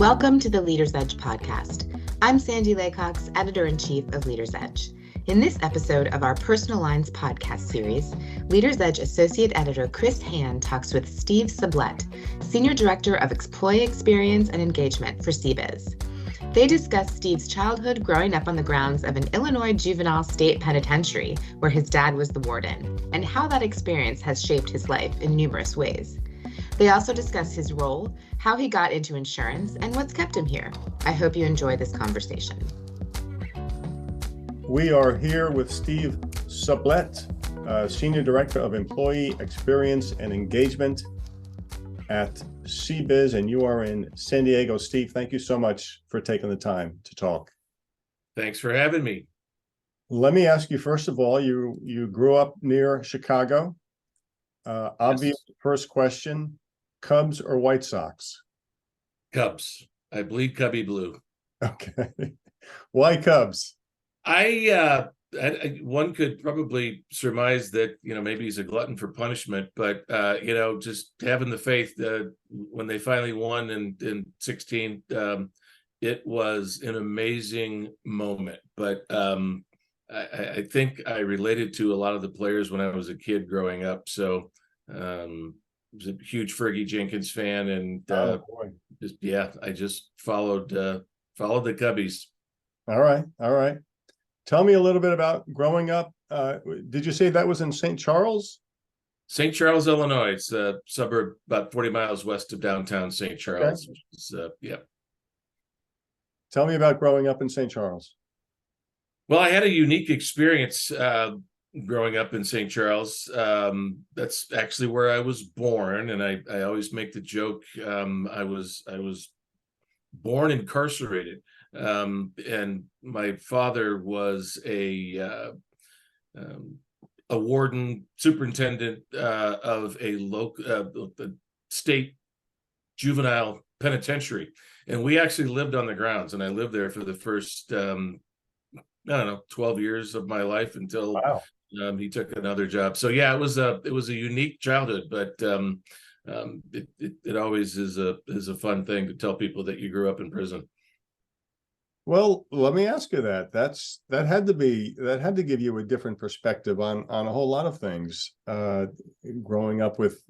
Welcome to the Leader's Edge podcast. I'm Sandy Laycox, editor-in-chief of Leader's Edge. In this episode of our Personal Lines podcast series, Leader's Edge Associate Editor Chris Hand talks with Steve Sublett, Senior Director of Employee Experience and Engagement for CBIZ. They discuss Steve's childhood growing up on the grounds of an Illinois juvenile state penitentiary where his dad was the warden, and how that experience has shaped his life in numerous ways. They also discuss his role, how he got into insurance, and what's kept him here. I hope you enjoy this conversation. We are here with Steve Sublett, Senior Director of Employee Experience and Engagement at CBIZ, and you are in San Diego. Steve, thank you so much for taking the time to talk. Thanks for having me. Let me ask you, first of all, you grew up near Chicago. Obvious Yes. First question, Cubs or White Sox? Cubs. I bleed Cubby blue. Okay. Why Cubs? One could probably surmise that, maybe he's a glutton for punishment, but, just having the faith that when they finally won in 16, it was an amazing moment. But I think I related to a lot of the players when I was a kid growing up. So I was a huge Fergie Jenkins fan, and I just followed the Cubbies. All right. Tell me a little bit about growing up. Did you say that was in St. Charles? St. Charles, Illinois. It's a suburb about 40 miles west of downtown St. Charles. Okay. Which is, Tell me about growing up in St. Charles. Well, I had a unique experience growing up in St. Charles. That's actually where I was born, and I always make the joke. I was born incarcerated, and my father was a warden, superintendent of a local state juvenile penitentiary, and we actually lived on the grounds. And I lived there for the first 12 years of my life until he took another job. So yeah, it was a unique childhood, but it always is a fun thing to tell people that you grew up in prison. Well, let me ask you that. That had to give you a different perspective on a whole lot of things. Growing up with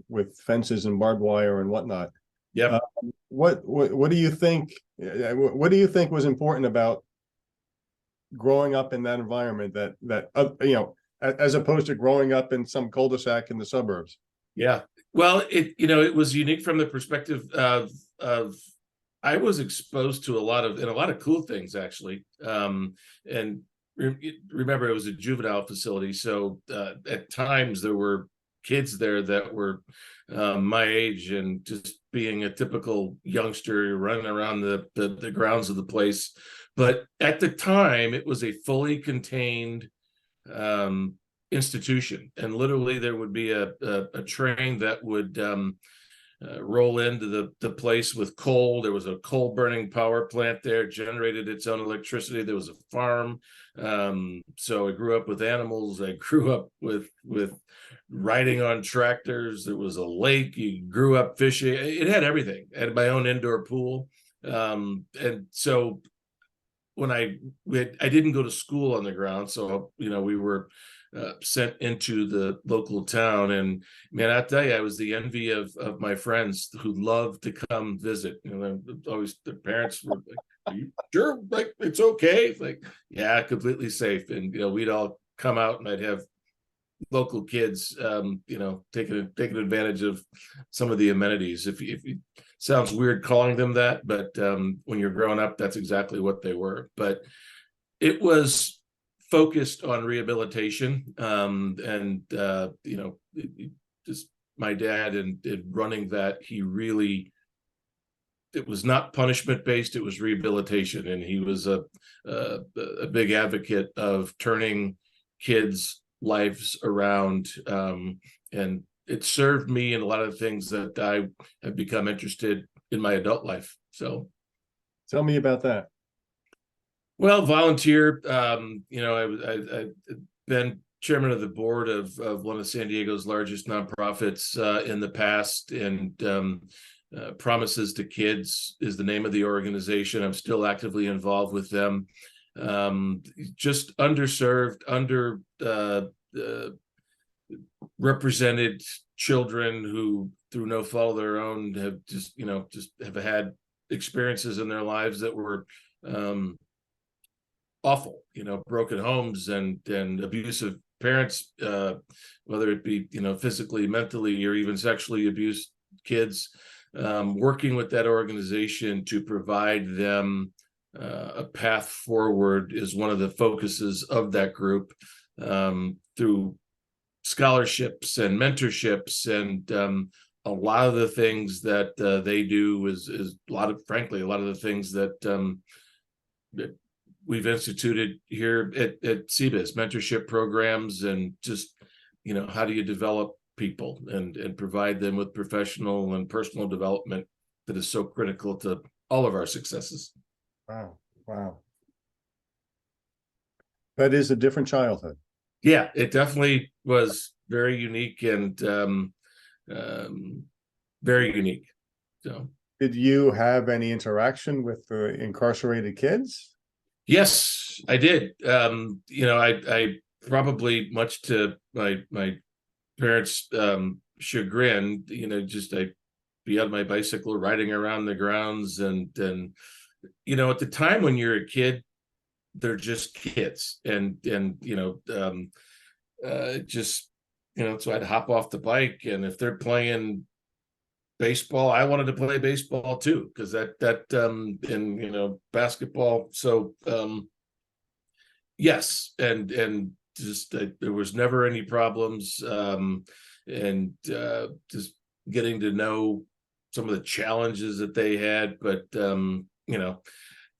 fences and barbed wire and whatnot. Yeah. What do you think? What do you think was important about growing up in that environment that as opposed to growing up in some cul-de-sac in the suburbs? Yeah. Well, it was unique from the perspective of I was exposed to a lot of cool things, actually. And remember, it was a juvenile facility, so at times there were kids there that were my age, and just being a typical youngster running around the grounds of the place. But at the time, it was a fully contained institution, and literally there would be a train that would roll into the place with coal. There was a coal burning power plant there, generated its own electricity. There was a farm. So I grew up with animals. I grew up with riding on tractors. There was a lake. You grew up fishing. It had everything. I had my own indoor pool. And so when I didn't go to school on the ground, so we were sent into the local town, and man, I tell you, I was the envy of my friends who loved to come visit. Always their parents were like, "Are you sure? Like, it's okay?" It's like, yeah, completely safe. And we'd all come out, and I'd have local kids, taking advantage of some of the amenities. If you sounds weird calling them that, but when you're growing up, that's exactly what they were. But it was focused on rehabilitation, and just my dad and running that, it was not punishment based, it was rehabilitation, and he was a big advocate of turning kids' lives around, and it served me in a lot of things that I have become interested in my adult life. So tell me about that. Well, volunteer. I've been chairman of the board of one of San Diego's largest nonprofits in the past, and Promises to Kids is the name of the organization. I'm still actively involved with them. Just underserved, represented children who, through no fault of their own, have just have had experiences in their lives that were awful, broken homes and abusive parents, whether it be physically, mentally, or even sexually abused kids. Working with that organization to provide them a path forward is one of the focuses of that group, through scholarships and mentorships, and a lot of the things that they do is a lot of the things that we've instituted here at CBIZ, mentorship programs, and just how do you develop people and provide them with professional and personal development that is so critical to all of our successes. Wow. That is a different childhood. Yeah, it definitely was very unique and very unique. So, did you have any interaction with the incarcerated kids? Yes, I did. I probably, much to my parents' chagrin, I'd be on my bicycle riding around the grounds, and at the time when you're a kid, they're just kids, and so I'd hop off the bike, and if they're playing baseball, I wanted to play baseball too, because and basketball. So yes, and just there was never any problems, and just getting to know some of the challenges that they had, but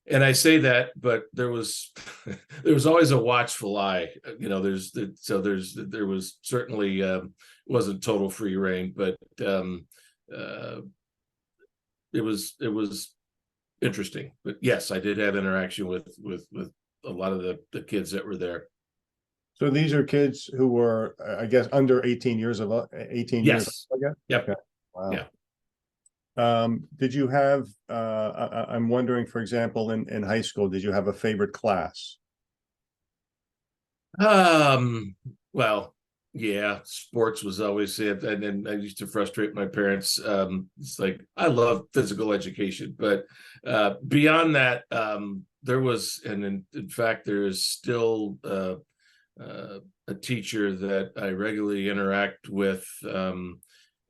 and I say that, but there was always a watchful eye. There was certainly wasn't total free reign, but it was interesting. But yes, I did have interaction with a lot of the kids that were there. So these are kids who were, I guess, under 18 years of 18 years. Yes. I guess. Yep. Okay. Wow. Yeah. Did you have, I'm wondering, for example, in high school, did you have a favorite class? Well, yeah, sports was always it. And I used to frustrate my parents. It's like, I love physical education, but beyond that, there was, and in fact, there is still a teacher that I regularly interact with,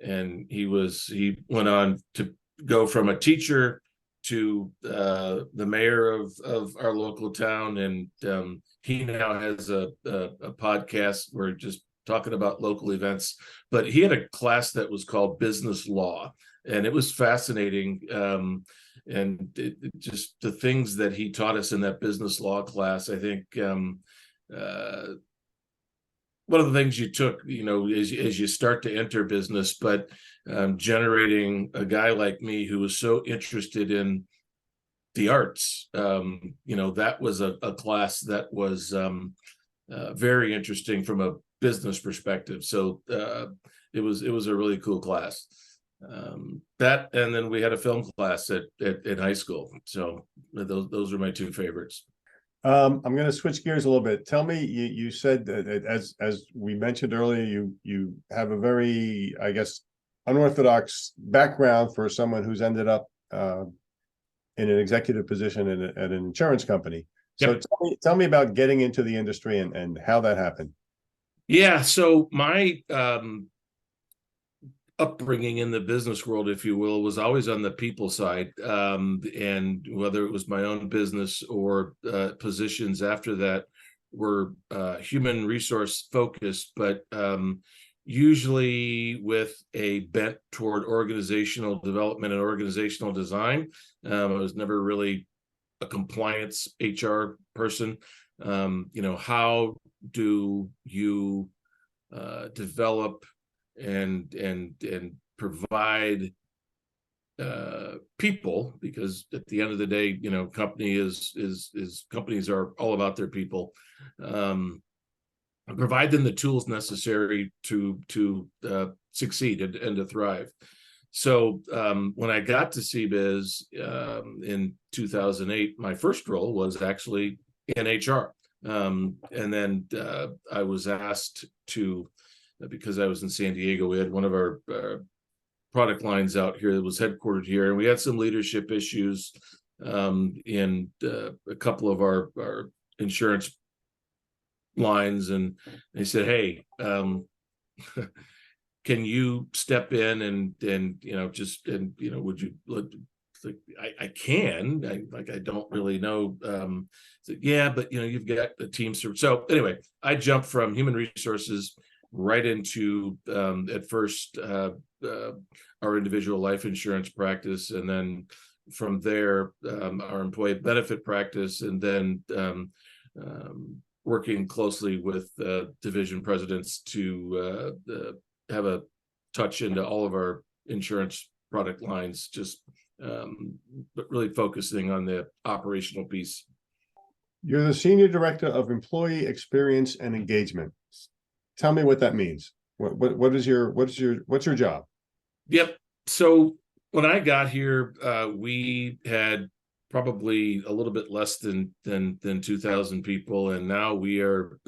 and he went on to go from a teacher to the mayor of our local town, and he now has a podcast where just talking about local events. But he had a class that was called business law, and it was fascinating. And just the things that he taught us in that business law class, I think one of the things you took, as you start to enter business, but generating a guy like me who was so interested in the arts, that was a class that was very interesting from a business perspective. So it was a really cool class. That, and then we had a film class in high school. So those are my two favorites. I'm going to switch gears a little bit. Tell me, you said that as we mentioned earlier, you have a very, I guess, unorthodox background for someone who's ended up in an executive position at an insurance company. So Yep. tell me about getting into the industry and how that happened. Yeah, so my upbringing in the business world, if you will, was always on the people side, and whether it was my own business or positions after that were human resource focused, but usually with a bent toward organizational development and organizational design. I was never really a compliance HR person. How do you develop and provide people, because at the end of the day, companies are all about their people, provide them the tools necessary to succeed and to thrive. So when I got to CBIZ in 2008, my first role was actually in HR. And then I was asked to, because I was in San Diego, we had one of our product lines out here that was headquartered here, and we had some leadership issues in a couple of our insurance lines, and they said, "Hey, can you step in and would you like, I can, I don't really know." So, yeah, but you've got a team. So anyway, I jumped from human resources right into at first our individual life insurance practice, and then from there our employee benefit practice, and then working closely with division presidents to have a touch into all of our insurance product lines, but really focusing on the operational piece. You're the Senior Director of Employee Experience and Engagement. Tell me what that means. What's your job? Yep. So when I got here, we had probably a little bit less than 2,000 people, and now we are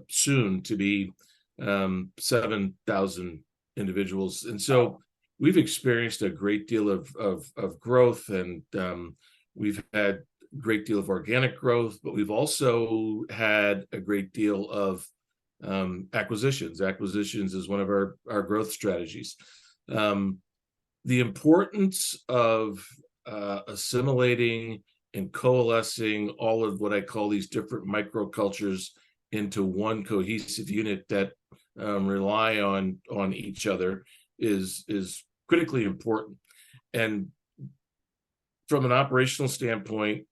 soon to be 7,000 individuals. And so we've experienced a great deal of growth, and we've had a great deal of organic growth, but we've also had a great deal of acquisitions. Acquisitions is one of our growth strategies. The importance of assimilating and coalescing all of what I call these different microcultures into one cohesive unit that rely on each other is critically important. And from an operational standpoint,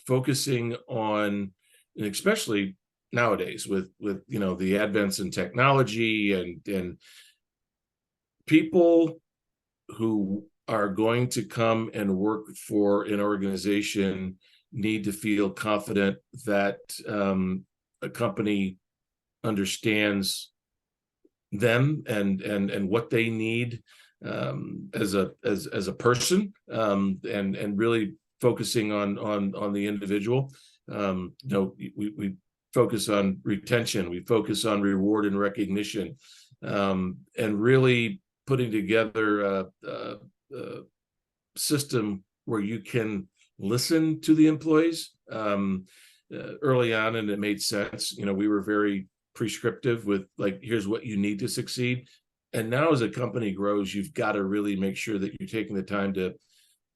focusing on, and especially nowadays with the advents in technology and people who are going to come and work for an organization need to feel confident that a company understands them and what they need as a person, and really focusing on the individual. We focus on retention, we focus on reward and recognition, and really putting together a system where you can listen to the employees early on, and it made sense. We were very prescriptive with, like, here's what you need to succeed. And now as a company grows, you've got to really make sure that you're taking the time to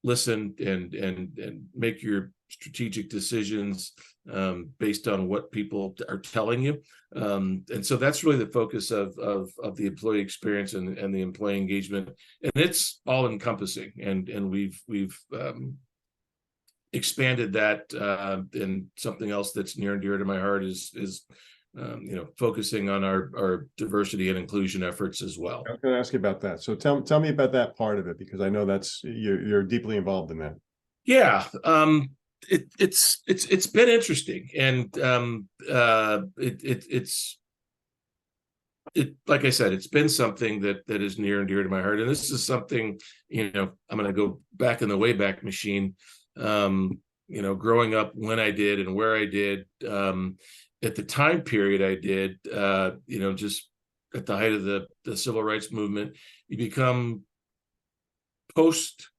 listen and make your strategic decisions based on what people are telling you. And so that's really the focus of the employee experience and the employee engagement. And it's all encompassing. And we've expanded that. And something else that's near and dear to my heart is focusing on our diversity and inclusion efforts as well. I was going to ask you about that. So tell me about that part of it, because I know that's you're deeply involved in that. Yeah. It's been interesting, and it's like I said, it's been something that is near and dear to my heart. And this is something, I'm going to go back in the Wayback Machine. Growing up when I did and where I did, at the time period I did, just at the height of the civil rights movement, you become post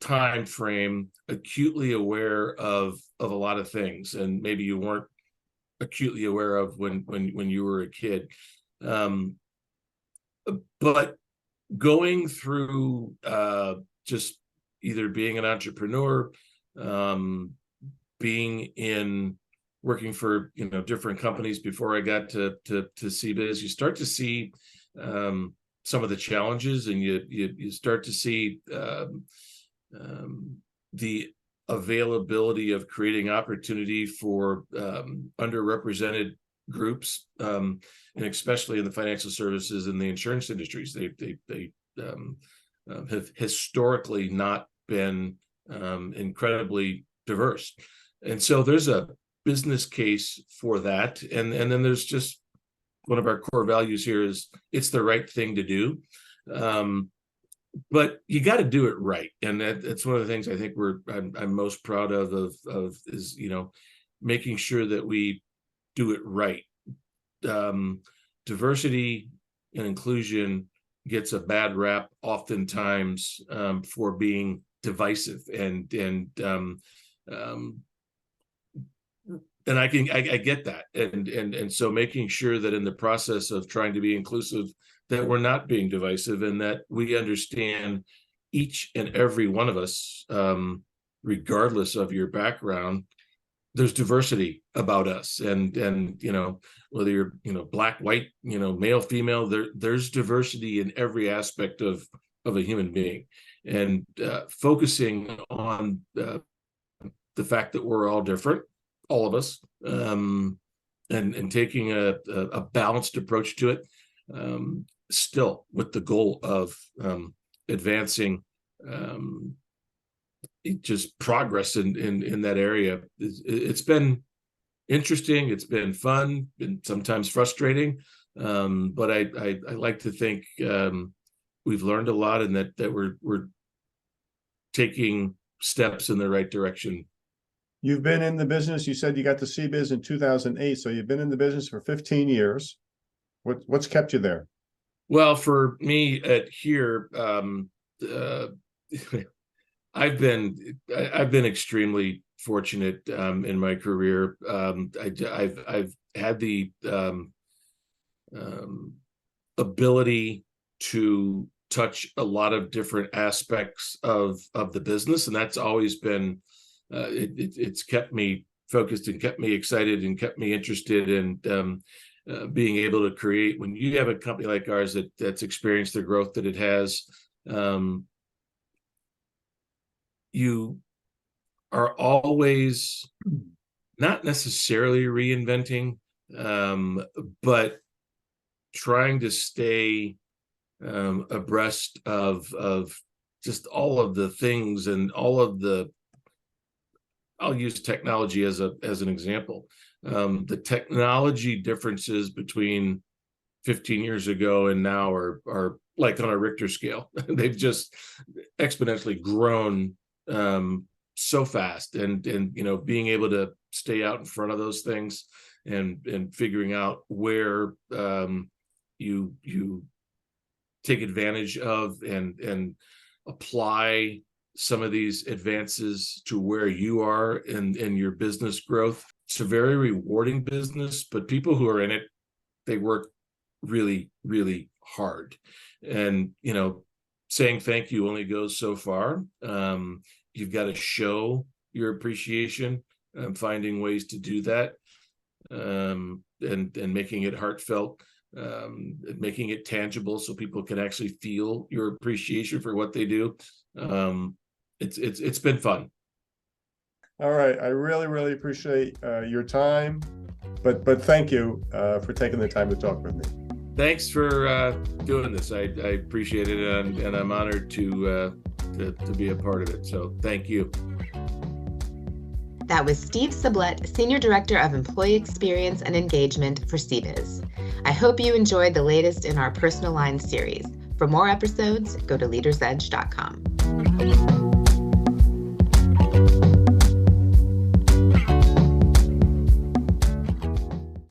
time frame acutely aware of a lot of things, and maybe you weren't acutely aware of when you were a kid. But going through just either being an entrepreneur, working for different companies before I got to CBIZ, you start to see some of the challenges, and you start to see the availability of creating opportunity for underrepresented groups, and especially in the financial services and the insurance industries. They have historically not been incredibly diverse, and so there's a business case for that. And then there's just one of our core values here is it's the right thing to do. but you got to do it right, and that's one of the things I think I'm most proud of is, making sure that we do it right. Diversity and inclusion gets a bad rap oftentimes for being divisive, and I get that, and so making sure that in the process of trying to be inclusive, that we're not being divisive, and that we understand each and every one of us, regardless of your background. There's diversity about us, and whether you're black, white, male, female, there's diversity in every aspect of a human being, and focusing on the fact that we're all different, all of us, and taking a balanced approach to it, still with the goal of advancing just progress in that area. It's been interesting, it's been fun, been sometimes frustrating, but I like to think we've learned a lot, and that we're taking steps in the right direction. You've been in the business, you said you got to CBIZ in 2008, so you've been in the business for 15 years. What's kept you there? Well, for me here, I've been extremely fortunate in my career. I've had the ability to touch a lot of different aspects of the business, and that's always been it's kept me focused and kept me excited and kept me interested in being able to create. When you have a company like ours that's experienced the growth that it has, you are always not necessarily reinventing, but trying to stay abreast of just all of the things and all of the. I'll use technology as an example. The technology differences between 15 years ago and now are like on a Richter scale. They've just exponentially grown so fast, and being able to stay out in front of those things and figuring out where you take advantage of and apply some of these advances to where you are in your business growth. It's a very rewarding business, but people who are in it, they work really, really hard. And, saying thank you only goes so far. You've got to show your appreciation, finding ways to do that, and making it heartfelt, making it tangible so people can actually feel your appreciation for what they do. It's been fun. All right, I really, really appreciate your time, but thank you for taking the time to talk with me. Thanks for doing this. I appreciate it, and I'm honored to be a part of it. So thank you. That was Steve Sublett, Senior Director of Employee Experience and Engagement for CBIZ. I hope you enjoyed the latest in our Personal Lines series. For more episodes, go to leadersedge.com.